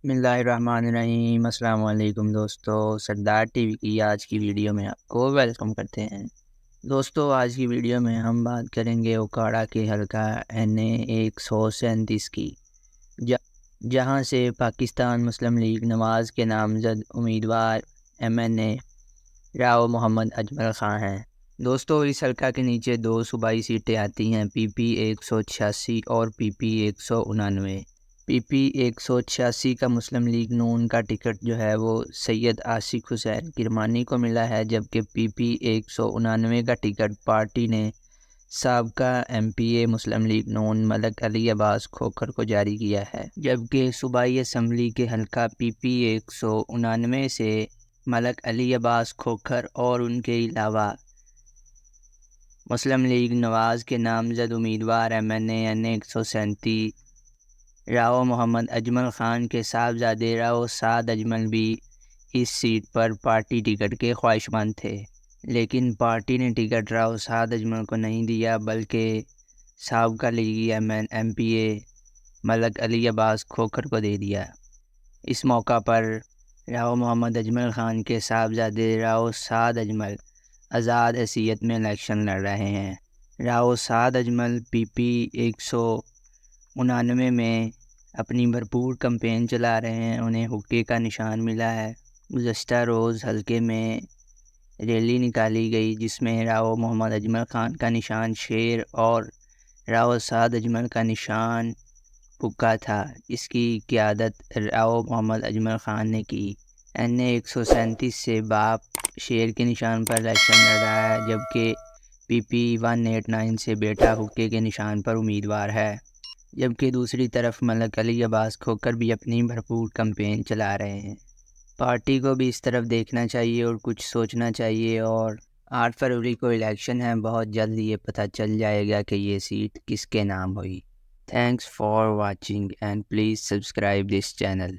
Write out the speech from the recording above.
بسم اللہ الرحمن الرحیم۔ السلام علیکم دوستو، سردار ٹی وی کی آج کی ویڈیو میں آپ کو ویلکم کرتے ہیں۔ دوستو آج کی ویڈیو میں ہم بات کریں گے اوکاڑا کے حلقہ NA 137 کی، جہاں سے پاکستان مسلم لیگ نواز کے نامزد امیدوار MNA راؤ محمد اجمل خان ہیں۔ دوستو اس حلقہ کے نیچے 2 صوبائی سیٹیں آتی ہیں، PP 186 اور PP 189۔ PP 186 کا مسلم لیگ نون کا ٹکٹ جو ہے وہ سید عاشق حسین کرمانی کو ملا ہے، جبکہ PP 189 کا ٹکٹ پارٹی نے سابقہ MPA مسلم لیگ نون ملک علی عباس کھوکھر کو جاری کیا ہے، جبکہ صوبائی اسمبلی کے حلقہ PP 189 سے ملک علی عباس کھوکھر اور ان کے علاوہ مسلم لیگ نواز کے نامزد امیدوار MNA NA 137 راؤ محمد اجمل خان کے صاحبزادے راؤ سعد اجمل بھی اس سیٹ پر پارٹی ٹکٹ کے خواہشمند تھے، لیکن پارٹی نے ٹکٹ راؤ سعد اجمل کو نہیں دیا بلکہ سابقہ لیگی MPA ملک علی عباس کھوکھر کو دے دیا۔ اس موقع پر راؤ محمد اجمل خان کے صاحبزادے راؤ سعد اجمل آزاد حیثیت میں الیکشن لڑ رہے ہیں۔ راؤ سعد اجمل PP 189 میں اپنی بھرپور کمپین چلا رہے ہیں، انہیں حقے کا نشان ملا ہے۔ گزشتہ روز حلقے میں ریلی نکالی گئی جس میں راؤ محمد اجمل خان کا نشان شیر اور راؤ سعد اجمل کا نشان حقہ تھا۔ اس کی قیادت راؤ محمد اجمل خان نے کی۔ NA 137 سے باپ شیر کے نشان پر الیکشن لڑ رہا ہے، جبکہ PP 189 سے بیٹا حقے کے نشان پر امیدوار ہے، جبکہ دوسری طرف ملک علی عباس کھوکھر بھی اپنی بھرپور کمپین چلا رہے ہیں۔ پارٹی کو بھی اس طرف دیکھنا چاہیے اور کچھ سوچنا چاہیے، اور 8 فروری کو الیکشن ہے، بہت جلد یہ پتہ چل جائے گا کہ یہ سیٹ کس کے نام ہوئی۔ Thanks for watching and please subscribe this channel.